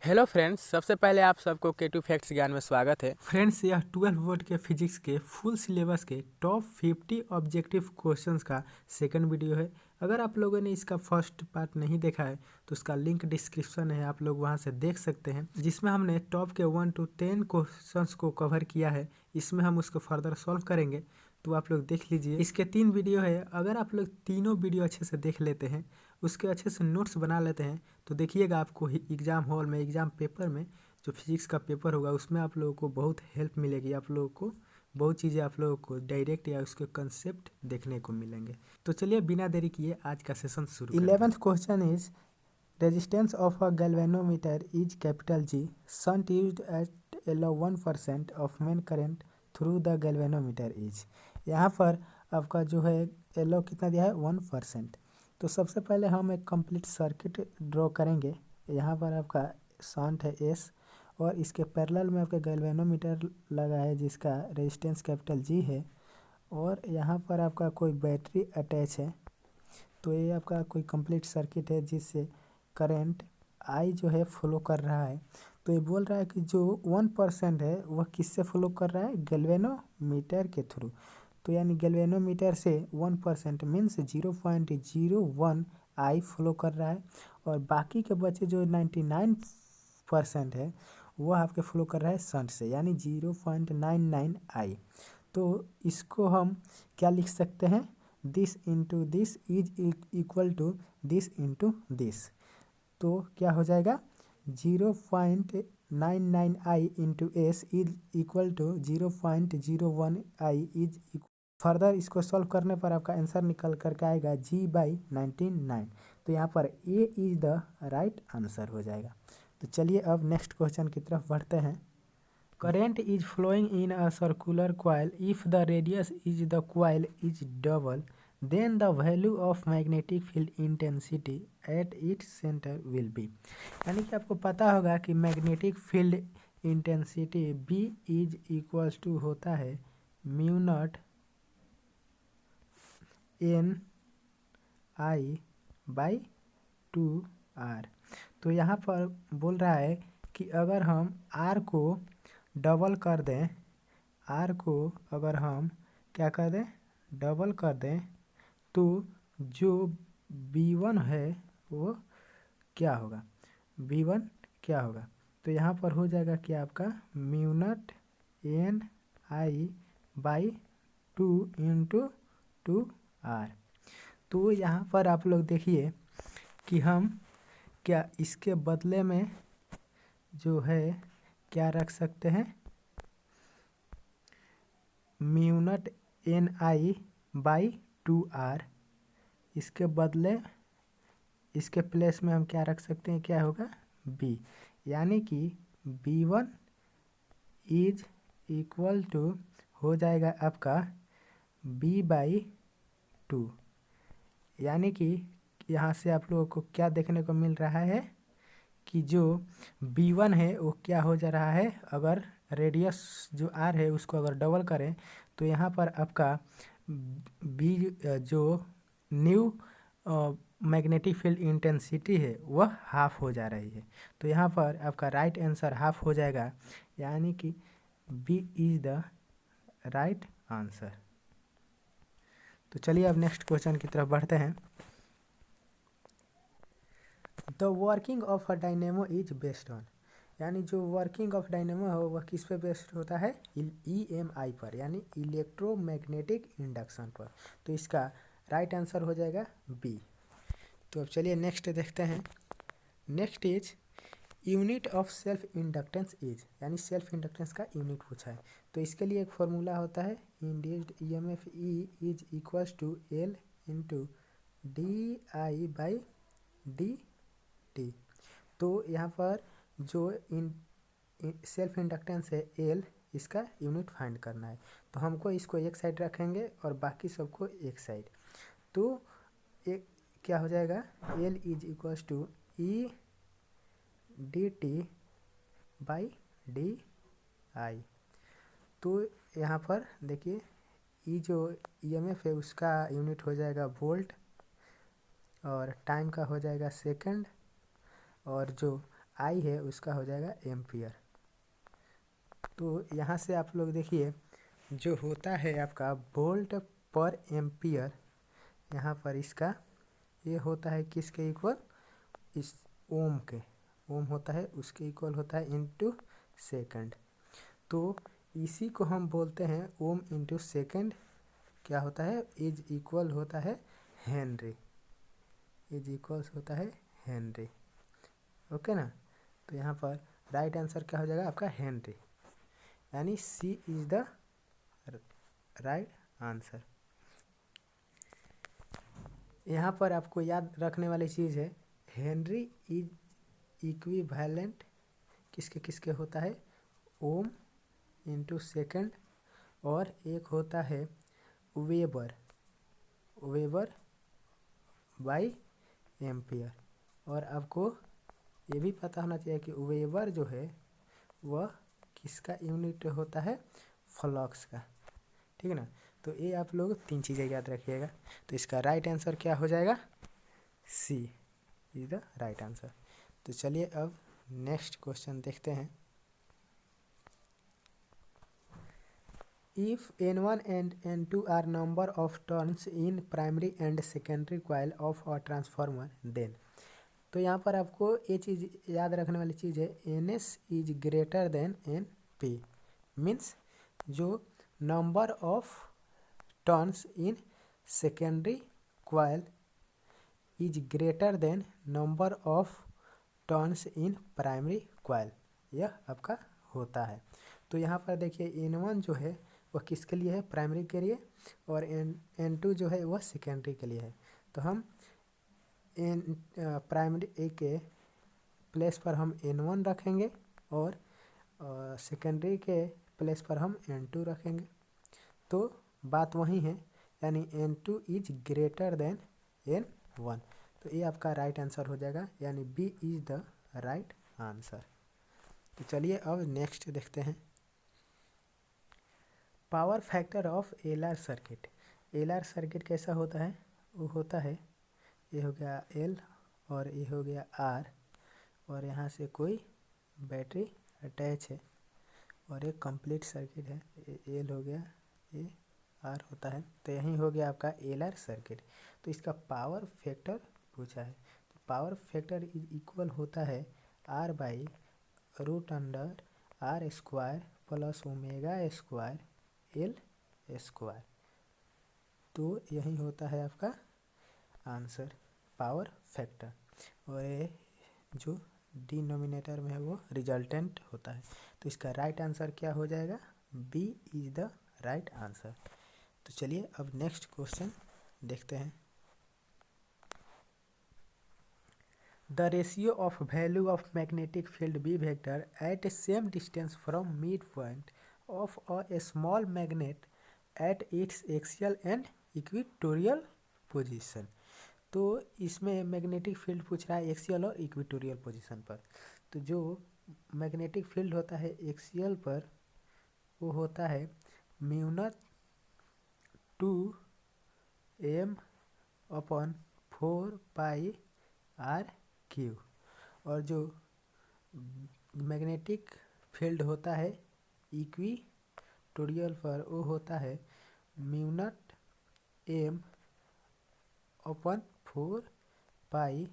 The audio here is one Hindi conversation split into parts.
हेलो फ्रेंड्स, सबसे पहले आप सबको K2 फैक्ट्स ज्ञान में स्वागत है। फ्रेंड्स, यह 12 बोर्ड के फिजिक्स के फुल सिलेबस के टॉप 50 ऑब्जेक्टिव क्वेश्चंस का सेकंड वीडियो है। अगर आप लोगों ने इसका फर्स्ट पार्ट नहीं देखा है तो उसका लिंक डिस्क्रिप्शन है, आप लोग वहां से देख सकते हैं, जिसमें हमने टॉप के 1 to 10 क्वेश्चंस को कवर किया है। इसमें हम उसको फर्दर सॉल्व करेंगे, तो आप लोग देख लीजिए। इसके 3 वीडियो है। अगर आप लोग तीनों वीडियो अच्छे से देख लेते हैं, उसके अच्छे से नोट्स बना लेते हैं, तो देखिएगा आपको एग्ज़ाम हॉल में, एग्ज़ाम पेपर में, जो फिजिक्स का पेपर होगा उसमें आप लोगों को बहुत हेल्प मिलेगी। आप लोगों को बहुत चीज़ें आप लोगों को डायरेक्ट या उसके कंसेप्ट देखने को मिलेंगे। तो चलिए बिना देरी किए आज का सेशन शुरू करते हैं। 11th question is resistance of a galvanometer is capital G, shunt used at allow 1% of main current through the galvanometer is. यहाँ पर आपका जो है एलो कितना दिया है 1%। तो सबसे पहले हम एक कंप्लीट सर्किट ड्रॉ करेंगे। यहाँ पर आपका शंट है एस, और इसके पैरेलल में आपका गैल्वेनोमीटर लगा है जिसका रेजिस्टेंस कैपिटल जी है, और यहाँ पर आपका कोई बैटरी अटैच है। तो ये आपका कोई कंप्लीट सर्किट है जिससे करंट आई जो है फ्लो कर रहा है। तो ये बोल रहा है कि जो 1% है वह किससे फ्लो कर रहा है, गैल्वेनोमीटर के थ्रू। तो यानी गैल्वेनोमीटर से 1% मीन्स 0.01 आई फ्लो कर रहा है, और बाकी के बचे जो 99% है वह आपके फ्लो कर रहा है शंट से, यानी 0.99 आई। तो इसको हम क्या लिख सकते हैं, this into this is equal to this into this. तो क्या हो जाएगा 0.99 I into S is equal to 0.01 I is. Further इसको सॉल्व करने पर आपका आंसर निकल करके आएगा G/99। तो यहाँ पर ए इज द राइट आंसर हो जाएगा। तो चलिए अब नेक्स्ट क्वेश्चन की तरफ बढ़ते हैं। Current is flowing in a circular coil. If the radius is the coil is double, then the value of magnetic field intensity at its center will be। यानी कि आपको पता होगा कि magnetic field intensity B is equals to होता है mu nought n I by 2R। तो यहाँ पर बोल रहा है कि अगर हम R को डबल कर दें, आर को अगर हम क्या कर दें, डबल कर दें, तो जो B1 है वो क्या होगा, B1 क्या होगा। तो यहाँ पर हो जाएगा कि आपका mu nought n I by 2 into 2R। तो यहाँ पर आप लोग देखिए कि हम क्या इसके बदले में जो है क्या रख सकते हैं, mu nought n I by 2R। इसके बदले इसके प्लेस में हम क्या रख सकते हैं, क्या होगा B, यानी कि B1 इज इक्वल टू हो जाएगा आपका B/2। यानी कि यहाँ से आप लोगों को क्या देखने को मिल रहा है कि जो B1 है वो क्या हो जा रहा है, अगर रेडियस जो R है उसको अगर डबल करें तो यहाँ पर आपका B जो न्यू मैग्नेटिक फील्ड इंटेंसिटी है वह हाफ हो जा रही है। तो यहाँ पर आपका राइट आंसर हाफ हो जाएगा, यानी कि B is the right answer. तो चलिए अब नेक्स्ट क्वेश्चन की तरफ बढ़ते हैं। The working of a dynamo is based on, यानी जो वर्किंग ऑफ डायनेमो है वह किस पे बेस्ड होता है, EMI पर, यानी इलेक्ट्रोमैग्नेटिक इंडक्शन पर। तो इसका राइट आंसर हो जाएगा B। तो अब चलिए नेक्स्ट देखते हैं। Next is unit of self inductance is, यानी सेल्फ इंडक्टेंस का यूनिट पूछा है। तो इसके लिए एक फॉर्मूला होता है, induced EMF E is equals to L into DI/dt। तो यहाँ पर जो सेल्फ इंडक्टेंस है L, इसका यूनिट फाइंड करना है। तो हमको इसको एक साइड रखेंगे और बाकी सबको एक साइड। तो एक क्या हो जाएगा, L is equals to EDT/DI। तो यहाँ पर देखिए E जो EMF है उसका यूनिट हो जाएगा वोल्ट, और टाइम का हो जाएगा सेकंड, और जो आई है उसका हो जाएगा एम्पियर। तो यहाँ से आप लोग देखिए जो होता है आपका वोल्ट पर एम्पियर, यहाँ पर इसका ये होता है किसके इक्वल, इस ओम के, ओम होता है उसके इक्वल होता है इनटू सेकंड। तो इसी को हम बोलते हैं ओम इंटू सेकेंड क्या होता है, इज इक्वल होता है हेनरी, इज इक्वल्स होता है हेनरी। ओके ना। तो यहाँ पर राइट आंसर क्या हो जाएगा आपका हेनरी, यानी सी इज द राइट आंसर। यहाँ पर आपको याद रखने वाली चीज़ है हेनरी इज इक्विवेलेंट किसके किसके होता है, ओम इंटू सेकेंड, और एक होता है वेबर, वेबर बाई एम्पियर। और आपको ये भी पता होना चाहिए कि वेबर जो है वह किसका यूनिट होता है, फ्लक्स का। ठीक है ना। तो ये आप लोग 3 चीज़ें याद रखिएगा। तो इसका राइट आंसर क्या हो जाएगा, सी इज द राइट आंसर। तो चलिए अब नेक्स्ट क्वेश्चन देखते हैं। If N1 and N2 are number of turns in primary and secondary coil of a transformer then, तो यहाँ पर आपको ये चीज़ याद रखने वाली चीज़ है NS is greater than NP, means जो number of turns in secondary coil is greater than number of turns in primary coil, यह आपका होता है। तो यहाँ पर देखिए N1 जो है वह किसके लिए है, प्राइमरी के लिए, और N2 जो है वह सेकेंडरी के लिए है। तो हम प्राइमरी ए के प्लेस पर हम N1 रखेंगे और सेकेंडरी के प्लेस पर हम N2 रखेंगे। तो बात वही है, यानी N2 is greater then N1। तो ये आपका राइट आंसर हो जाएगा, यानी B is the right answer. तो चलिए अब नेक्स्ट देखते हैं। Power factor of LR circuit. LR circuit कैसा होता है, वो होता है ये हो गया एल और ये हो गया आर, और यहाँ से कोई बैटरी अटैच है, और एक कंप्लीट सर्किट है, ये एल हो गया, ये आर होता है। तो यही हो गया आपका एलआर सर्किट। तो इसका पावर फैक्टर पूछा है। तो पावर फैक्टर इज इक्वल होता है R by root under R square plus omega square L square. तो यही होता है आपका आंसर पावर फैक्टर, और ये जो डिनोमिनेटर में है वो रिजल्टेंट होता है। तो इसका राइट आंसर क्या हो जाएगा, B is the right answer. तो चलिए अब नेक्स्ट क्वेश्चन देखते हैं। The ratio of value of magnetic field B vector at same distance from mid point of a small magnet at its axial and equatorial position. तो इसमें मैग्नेटिक फील्ड पूछ रहा है एक्सियल और इक्वेटोरियल पोजीशन पर। तो जो मैग्नेटिक फील्ड होता है एक्सियल पर वो होता है mu nought 2m upon 4 pi R cube, और जो मैग्नेटिक फील्ड होता है इक्वेटोरियल पर वो होता है mu nought m upon 4 pi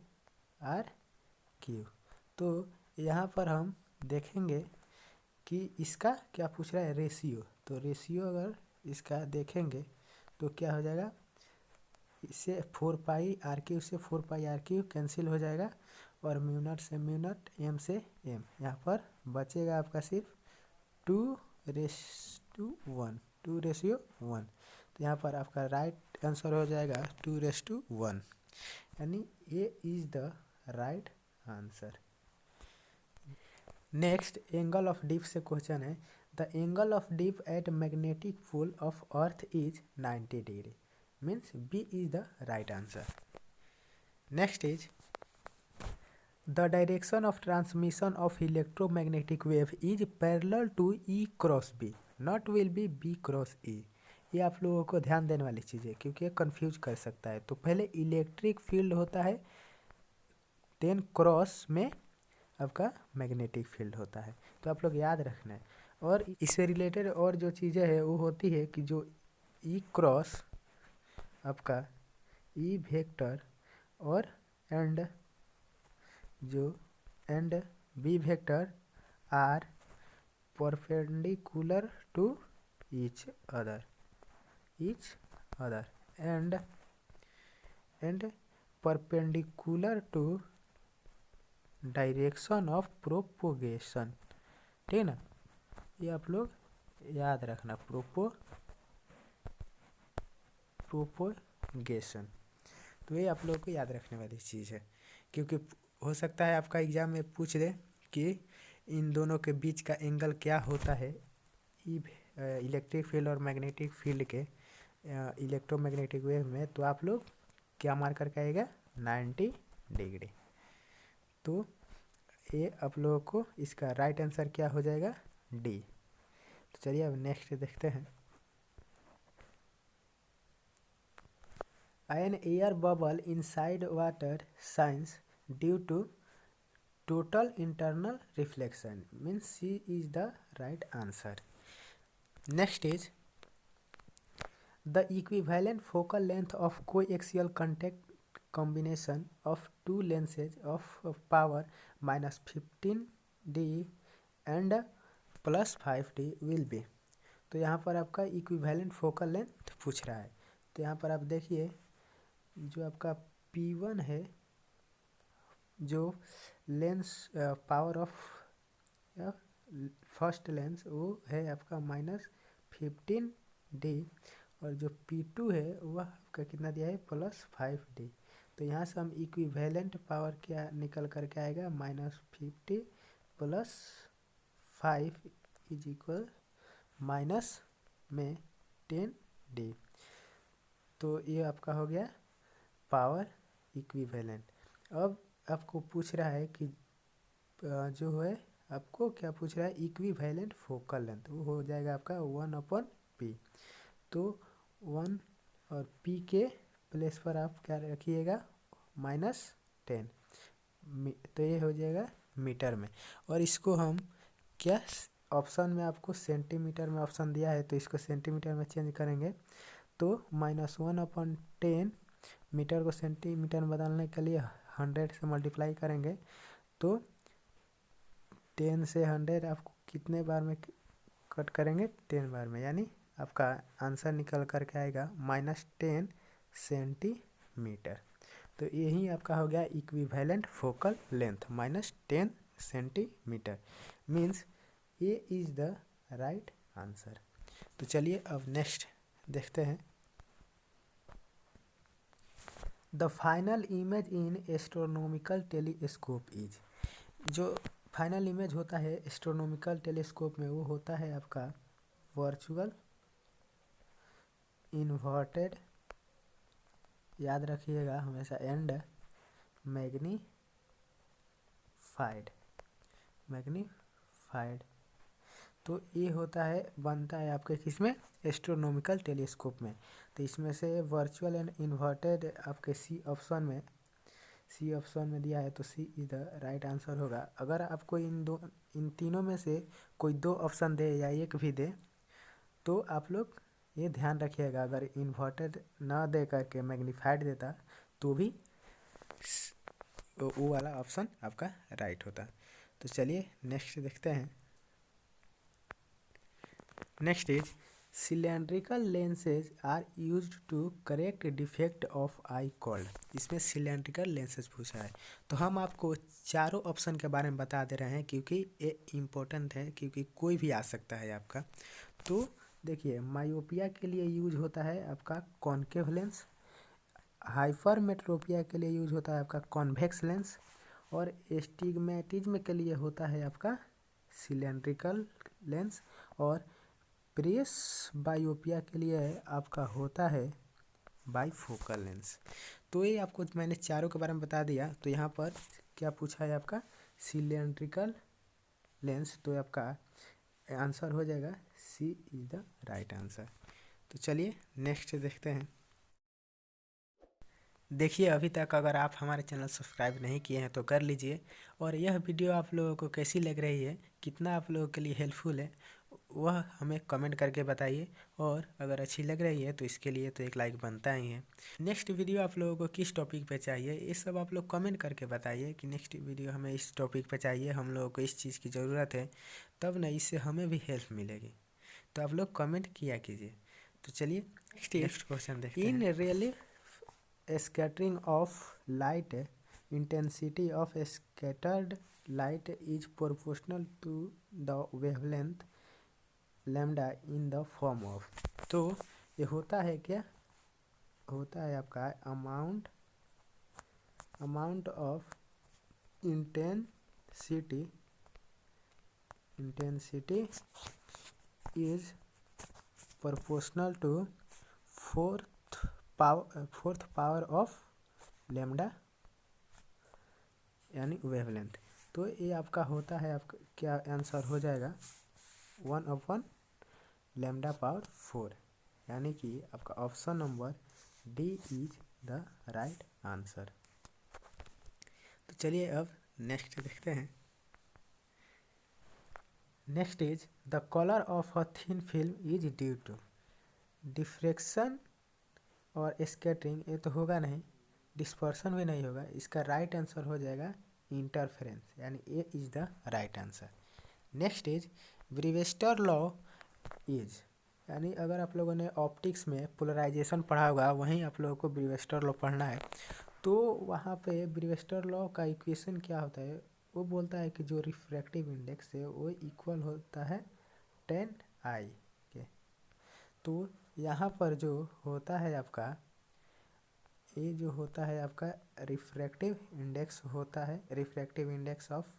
R cube. तो यहाँ पर हम देखेंगे कि इसका क्या पूछ रहा है, रेशियो। तो रेशियो अगर इसका देखेंगे तो क्या हो जाएगा, इससे 4 पाई आर क्यू से 4 पाई आर क्यू कैंसिल हो जाएगा, और म्यू नॉट से म्यू नॉट, एम से एम, यहाँ पर बचेगा आपका सिर्फ 2:1, 2:1। तो यहाँ पर आपका राइट आंसर हो जाएगा 2:1, यानी A is the right answer. Next angle of dip से क्वेश्चन है। The angle of dip at magnetic pole of earth is 90 degree, means B is the right answer. Next is the direction of transmission of electromagnetic wave is parallel to E cross B, not will be B cross E. ये आप लोगों को ध्यान देने वाली चीज़ है क्योंकि ये कन्फ्यूज कर सकता है। तो पहले इलेक्ट्रिक फील्ड होता है, देन क्रॉस में आपका मैग्नेटिक फील्ड होता है। तो आप लोग याद रखना है। और इससे रिलेटेड और जो चीज़ें हैं वो होती है कि जो ई क्रॉस आपका ई वेक्टर और and B vector are perpendicular to each other and perpendicular to direction of propagation. ठीक है ना, ये आप लोग याद रखना, प्रोपोगेशन। तो ये आप लोग को याद रखने वाली चीज़ है, क्योंकि हो सकता है आपका एग्जाम में पूछ दे कि इन दोनों के बीच का एंगल क्या होता है इलेक्ट्रिक फील्ड और मैग्नेटिक फील्ड के इलेक्ट्रोमैग्नेटिक वेव में। तो आप लोग क्या मार करके आएगा, 90 डिग्री। तो ये आप लोगों को इसका राइट आंसर क्या हो जाएगा, डी। तो चलिए अब नेक्स्ट देखते हैं। An air bubble inside water shines due to total internal reflection means C is the right answer. Next is the equivalent focal length of coaxial contact combination of two lenses of power -15D and +5D will be। तो यहाँ पर आपका इक्विवेलेंट फोकल लेंथ पूछ रहा है। तो यहाँ पर आप देखिए जो आपका P1 है, जो lens power of first lens वो है आपका -15D और जो P2 है वह आपका कितना दिया है, +5D। तो यहाँ से हम इक्विवेलेंट पावर क्या निकल करके आएगा, -50 + 5 इज इक्वल माइनस में 10D। तो ये आपका हो गया पावर इक्विवेलेंट। अब आपको पूछ रहा है कि जो है आपको क्या पूछ रहा है, इक्विवेलेंट फोकल लेंथ, वो हो जाएगा आपका 1/P। तो 1 और P के प्लेस पर आप क्या रखिएगा, -10। तो ये हो जाएगा मीटर में। और इसको हम क्या ऑप्शन में आपको सेंटीमीटर में ऑप्शन दिया है, तो इसको सेंटीमीटर में चेंज करेंगे। तो -1/10 मीटर को सेंटीमीटर में बदलने के लिए 100 से मल्टीप्लाई करेंगे। तो 10 से 100 आपको कितने बार में कट करेंगे, 10 बार में, यानी आपका आंसर निकल करके आएगा -10 सेंटीमीटर। तो यही आपका हो गया equivalent focal length -10 centimetre, means A is the right answer. तो चलिए अब नेक्स्ट देखते हैं। The final image in astronomical telescope is. जो फाइनल इमेज होता है एस्ट्रोनॉमिकल टेलीस्कोप में वो होता है आपका वर्चुअल इन्वर्टेड, याद रखिएगा हमेशा, एंड मैग्नीफाइड। तो ये होता है, बनता है आपके किसमें, एस्ट्रोनॉमिकल टेलीस्कोप में। तो इसमें से वर्चुअल एंड इन्वर्टेड आपके सी ऑप्शन में दिया है, तो सी इज द राइट आंसर होगा। अगर आपको इन तीनों में से कोई 2 ऑप्शन दे या एक भी दे, तो आप लोग ये ध्यान रखिएगा, अगर इन्वर्टेड ना दे करके मैग्नीफाइड देता तो भी वो वाला ऑप्शन आपका राइट होता। तो चलिए नेक्स्ट देखते हैं। Next is cylindrical lenses are used to correct defect of eye called. इसमें सिलेंड्रिकल लेंसेज पूछा है, तो हम आपको चारों ऑप्शन के बारे में बता दे रहे हैं, क्योंकि ये इम्पोर्टेंट है, क्योंकि कोई भी आ सकता है आपका। तो देखिए, मायोपिया के लिए यूज होता है आपका कॉनकेव लेंस, हाइपरमेट्रोपिया के लिए यूज होता है आपका कॉन्वेक्स लेंस, और एस्टिग्मेटिज्म के लिए होता है आपका सिलेंड्रिकल लेंस, और प्रेस बायोपिया के लिए आपका होता है बाइफोकल लेंस। तो ये आपको मैंने चारों के बारे में बता दिया। तो यहाँ पर क्या पूछा है आपका, सिलेंड्रिकल लेंस, तो आपका आंसर हो जाएगा सी इज द राइट आंसर। तो चलिए नेक्स्ट देखते हैं। देखिए, अभी तक अगर आप हमारे चैनल सब्सक्राइब नहीं किए हैं तो कर लीजिए। और यह वीडियो आप लोगों को कैसी लग रही है, कितना आप लोगों के लिए हेल्पफुल है, वह हमें कमेंट करके बताइए। और अगर अच्छी लग रही है तो इसके लिए तो एक लाइक बनता ही है। नेक्स्ट वीडियो आप लोगों को किस टॉपिक पे चाहिए, ये सब आप लोग कमेंट करके बताइए कि नेक्स्ट वीडियो हमें इस टॉपिक पे चाहिए, हम लोगों को इस चीज़ की ज़रूरत है, तब ना इससे हमें भी हेल्प मिलेगी। तो आप लोग कमेंट किया कीजिए। तो चलिए नेक्स्ट क्वेश्चन देखते हैं। In really scattering of light, intensity of scattered light is proportional to the wavelength lambda in the form of। तो ये होता है क्या, होता है आपका amount of intensity is proportional to fourth power of lambda यानी वेवलेंथ। तो ये आपका होता है, आपका क्या आंसर हो जाएगा 1/λ/4, यानी कि आपका option number D is the right answer. तो चलिए अब नेक्स्ट देखते हैं। Next is the colour of a thin film is due to diffraction और स्कैटरिंग, ये तो होगा नहीं, डिस्पर्सन भी नहीं होगा। इसका राइट आंसर हो जाएगा इंटरफेरेंस, यानी A is the right answer. Next is Brewster law is, यानी अगर आप लोगों ने ऑप्टिक्स में पोलराइजेशन पढ़ा होगा, वहीं आप लोगों को ब्रीवेस्टर लॉ पढ़ना है। तो वहाँ पे ब्रीवेस्टर लॉ का इक्वेशन क्या होता है, वो बोलता है कि जो रिफ्रैक्टिव इंडेक्स है वो इक्वल होता है 10I के। तो यहाँ पर जो होता है आपका, ये जो होता है आपका रिफ्रैक्टिव इंडेक्स होता है, refractive index of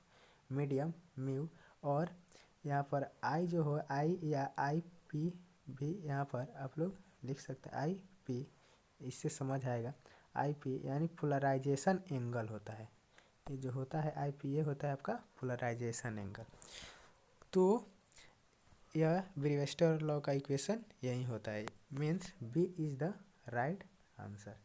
medium mu. और यहाँ पर आई जो हो, आई या आई पी भी यहाँ पर आप लोग लिख सकते हैं, आई पी, इससे समझ आएगा। आई पी यानी पोलराइजेशन एंगल होता है, ये जो होता है आई पी, ये होता है आपका पोलराइजेशन एंगल। तो यह ब्रीवेस्टर लॉ का इक्वेशन यही होता है, means B is the right answer.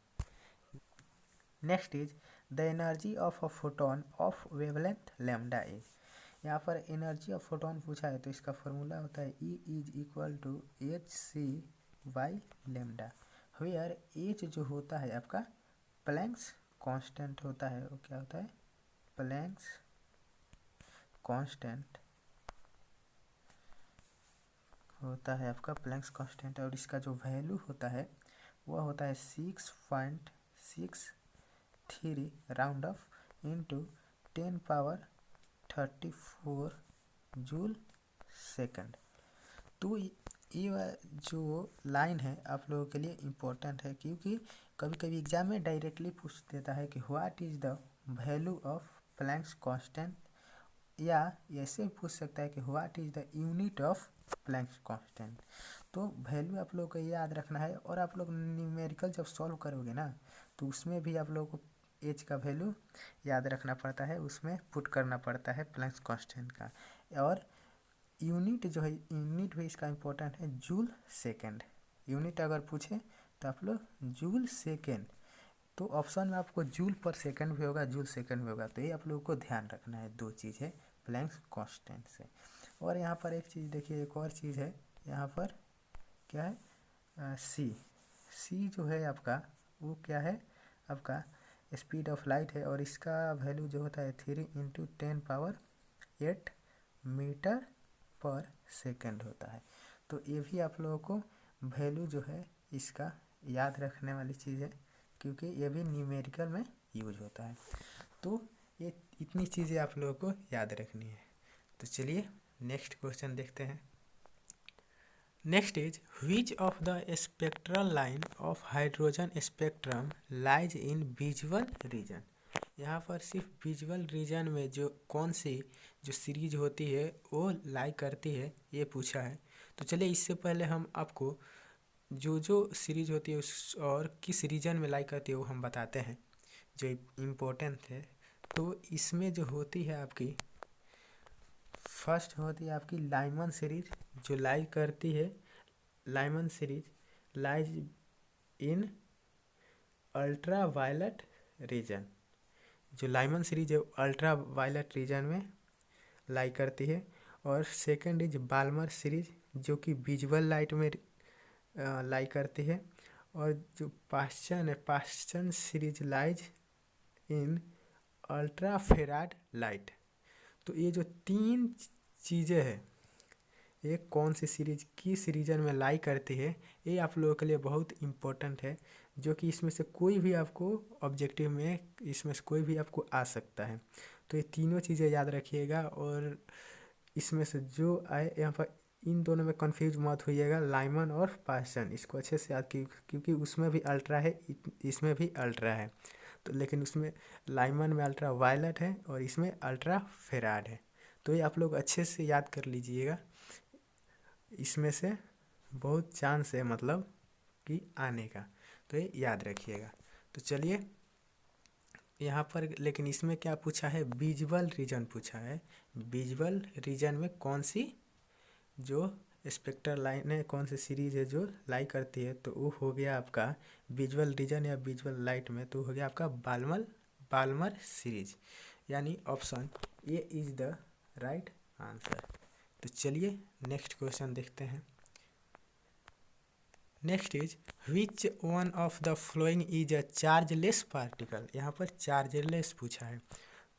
Next is the energy of a photon of wavelength lambda is. यहाँ पर एनर्जी ऑफ फोटोन पूछा है तो इसका फॉर्मूला होता है E is equal to hc/λ। Where H जो होता है आपका प्लैंक्स कांस्टेंट होता है, वो क्या होता है, प्लैंक्स कांस्टेंट होता है आपका, प्लैंक्स कांस्टेंट। और इसका जो वैल्यू होता है वह होता है 6.63 round of into 10⁻34 joule second. तो ये जो लाइन है आप लोगों के लिए इम्पोर्टेंट है, क्योंकि कभी कभी एग्जाम में डायरेक्टली पूछ देता है कि what is the value of Planck's constant, या ऐसे भी पूछ सकता है कि what is the unit of Planck's constant. तो वैल्यू आप लोगों को याद रखना है। और आप लोग न्यूमेरिकल जब सॉल्व करोगे ना, तो उसमें भी आप लोगों को एच का वैल्यू याद रखना पड़ता है, उसमें पुट करना पड़ता है प्लैंक्स कांस्टेंट का। और यूनिट जो है, यूनिट भी इसका इम्पोर्टेंट है, जूल सेकेंड। यूनिट अगर पूछे तो आप लोग जूल सेकेंड, तो ऑप्शन में आपको जूल पर सेकंड भी होगा, जूल सेकंड भी होगा। तो ये आप लोगों को ध्यान रखना है, दो चीज़ है प्लैंक्स कांस्टेंट से। और यहाँ पर एक चीज़ देखिए, एक और चीज़ है यहाँ पर, क्या है, सी जो है आपका, वो क्या है आपका स्पीड ऑफ लाइट है। और इसका वैल्यू जो होता है 3 × 10⁸ मीटर पर सेकंड होता है। तो ये भी आप लोगों को वैल्यू जो है इसका याद रखने वाली चीज़ है, क्योंकि ये भी न्यूमेरिकल में यूज होता है। तो ये इतनी चीज़ें आप लोगों को याद रखनी है। तो चलिए नेक्स्ट क्वेश्चन देखते हैं। Next is which of the spectral line of hydrogen spectrum lies in visual region. यहाँ पर सिर्फ विजुअल रीजन में जो कौन सी जो सीरीज होती है वो लाई करती है, ये पूछा है। तो चलिए इससे पहले हम आपको जो सीरीज होती है उस और किस रीजन में लाई करती है वो हम बताते हैं, जो इम्पोर्टेंट है। तो इसमें जो होती है आपकी, फर्स्ट होती है आपकी लाइमन सीरीज, जो लाई करती है, Lyman series lies in ultraviolet region, जो लाइमन सीरीज है अल्ट्रा वायलेट रीजन में लाई करती है। और सेकंड इज बाल्मर सीरीज जो कि विजुअल लाइट में लाई करती है। और जो पास्चन है, Paschen series lies in ultra farad light. तो ये जो तीन चीज़ें हैं, ये कौन सी सीरीज किस रीजन में लाई करती है, ये आप लोगों के लिए बहुत इम्पोर्टेंट है, जो कि इसमें से कोई भी आपको ऑब्जेक्टिव में इसमें से कोई भी आपको आ सकता है। तो ये तीनों चीज़ें याद रखिएगा। और इसमें से जो आए यहाँ पर इन दोनों में कंफ्यूज मत होइएगा, लाइमन और पास्चन, इसको अच्छे से याद क्योंकि उसमें भी अल्ट्रा है, इसमें भी अल्ट्रा है। तो लेकिन उसमें लाइमन में अल्ट्रा वायलेट है और इसमें अल्ट्रा फेराड है। तो ये आप लोग अच्छे से याद कर लीजिएगा, इसमें से बहुत चांस है मतलब कि आने का, तो ये याद रखिएगा। तो चलिए यहाँ पर, लेकिन इसमें क्या पूछा है, विजुअल रीजन पूछा है। विजुअल रीजन में कौन सी जो स्पेक्ट्रल लाइन है, कौन सी सीरीज है जो लाई करती है, तो वो हो गया आपका विजुअल रीजन या विजुअल लाइट में, तो हो गया आपका बाल्मर सीरीज, यानी option A is the right answer. तो चलिए नेक्स्ट क्वेश्चन देखते हैं। Next is which one of the following is a chargeless particle. यहाँ पर चार्जलेस पूछा है।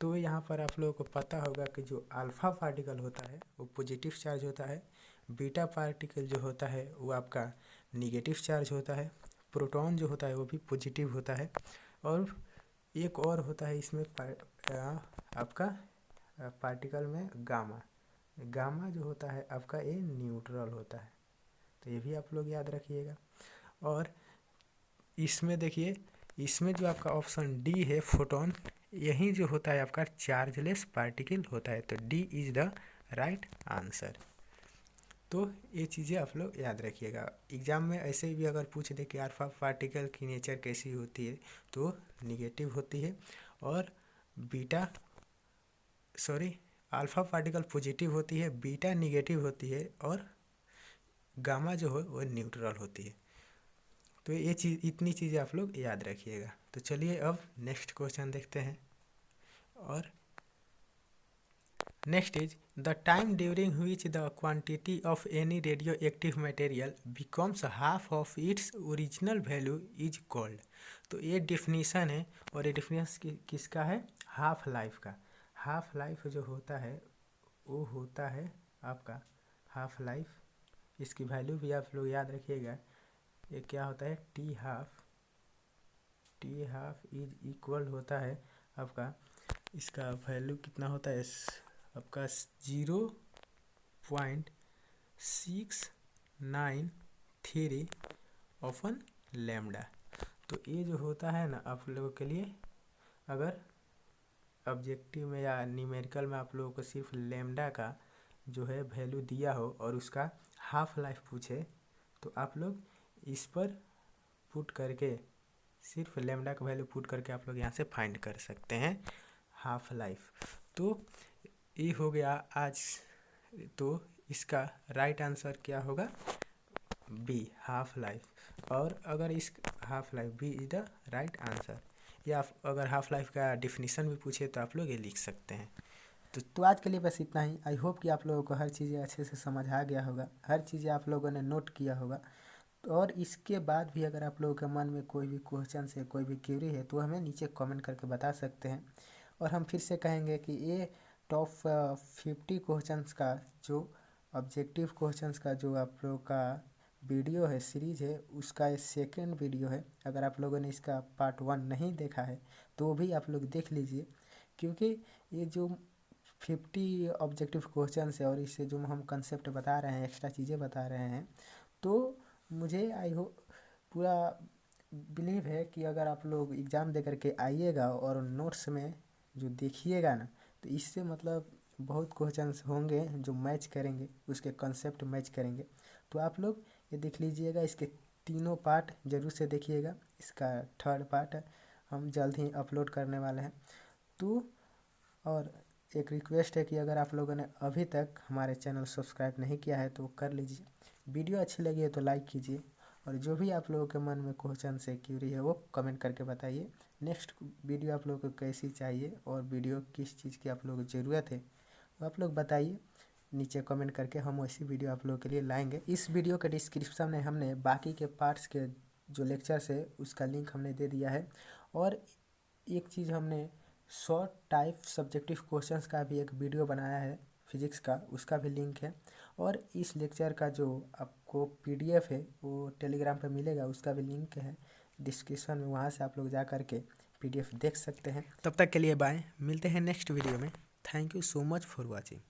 तो यहाँ पर आप लोगों को पता होगा कि जो अल्फा पार्टिकल होता है वो पॉजिटिव चार्ज होता है, बीटा पार्टिकल जो होता है वो आपका निगेटिव चार्ज होता है, प्रोटॉन जो होता है वो भी पॉजिटिव होता है, और एक और होता है इसमें आपका पार्टिकल में गामा जो होता है आपका ये न्यूट्रल होता है। तो ये भी आप लोग याद रखिएगा। और इसमें देखिए, इसमें जो आपका ऑप्शन डी है फोटोन, यही जो होता है आपका चार्जलेस पार्टिकल होता है। तो D is the right answer. तो ये चीज़ें आप लोग याद रखिएगा। एग्जाम में ऐसे भी अगर पूछ दे कि अल्फा पार्टिकल की नेचर कैसी होती है, तो निगेटिव होती है, और अल्फा पार्टिकल पॉजिटिव होती है, बीटा निगेटिव होती है, और गामा जो हो वो न्यूट्रल होती है। तो ये चीज़, इतनी चीज़ें आप लोग याद रखिएगा। तो चलिए अब नेक्स्ट क्वेश्चन देखते हैं। और next is the time during which the quantity of any radio active material becomes half of its original value is called. तो ये डिफिनीसन है, और ये डिफिनीसन किसका है, हाफ लाइफ का। हाफ लाइफ जो होता है वो होता है आपका हाफ लाइफ, इसकी वैल्यू भी आप लोग याद रखिएगा। ये क्या होता है, टी हाफ इज इक्वल होता है आपका, इसका वैल्यू कितना होता है आपका 0.693 ऑफन लैम्डा। तो ये जो होता है ना आप लोगों के लिए, अगर ऑब्जेक्टिव में या न्यूमेरिकल में आप लोगों को सिर्फ लैम्डा का जो है वैल्यू दिया हो और उसका हाफ लाइफ पूछे, तो आप लोग इस पर पुट करके, सिर्फ लैम्डा का वैल्यू पुट करके आप लोग यहाँ से फाइंड कर सकते हैं हाफ लाइफ। तो ये हो गया आज। तो इसका राइट आंसर क्या होगा, बी, हाफ लाइफ। और अगर इस half life B is the right answer, या अगर हाफ लाइफ का डिफिनीशन भी पूछे तो आप लोग ये लिख सकते हैं। तो आज के लिए बस इतना ही। आई होप कि आप लोगों को हर चीज़ें अच्छे से समझ आ गया होगा, हर चीज़ें आप लोगों ने नोट किया होगा। तो और इसके बाद भी अगर आप लोगों के मन में कोई भी क्वेश्चन है, कोई भी क्वेरी है, तो हमें नीचे कमेंट करके बता सकते हैं। और हम फिर से कहेंगे कि ये टॉप 50 क्वेश्चंस का जो ऑब्जेक्टिव क्वेश्चंस का जो आप लोगों का वीडियो है, सीरीज है, उसका ये सेकेंड वीडियो है। अगर आप लोगों ने इसका पार्ट 1 नहीं देखा है तो भी आप लोग देख लीजिए, क्योंकि ये जो 50 ऑब्जेक्टिव क्वेश्चंस है और इससे जो हम कंसेप्ट बता रहे हैं, एक्स्ट्रा चीज़ें बता रहे हैं, तो मुझे आई होप पूरा बिलीव है कि अगर आप लोग एग्ज़ाम दे करके आइएगा और नोट्स में जो देखिएगा ना, तो इससे मतलब बहुत क्वेश्चंस होंगे जो मैच करेंगे, उसके कंसेप्ट मैच करेंगे। तो आप लोग ये देख लीजिएगा, इसके तीनों पार्ट ज़रूर से देखिएगा। इसका थर्ड पार्ट हम जल्द ही अपलोड करने वाले हैं। तो और एक रिक्वेस्ट है कि अगर आप लोगों ने अभी तक हमारे चैनल सब्सक्राइब नहीं किया है तो कर लीजिए। वीडियो अच्छी लगी है तो लाइक कीजिए, और जो भी आप लोगों के मन में क्वेश्चन से क्यूरी है वो कमेंट करके बताइए। नेक्स्ट वीडियो आप लोगों को कैसी चाहिए और वीडियो किस चीज़ की आप लोगों को ज़रूरत है वो आप लोग बताइए नीचे कमेंट करके, हम वैसी वीडियो आप लोगों के लिए लाएंगे। इस वीडियो के डिस्क्रिप्शन में हमने बाकी के पार्ट्स के जो लेक्चर्स है उसका लिंक हमने दे दिया है। और एक चीज़ हमने शॉर्ट टाइप सब्जेक्टिव क्वेश्चंस का भी एक वीडियो बनाया है फिजिक्स का, उसका भी लिंक है। और इस लेक्चर का जो आपको पीडीएफ है वो टेलीग्राम पे मिलेगा, उसका भी लिंक है डिस्क्रिप्शन में, वहाँ से आप लोग जा कर के पीडीएफ देख सकते हैं। तब तक के लिए बाय, मिलते हैं नेक्स्ट वीडियो में। Thank you so much for watching.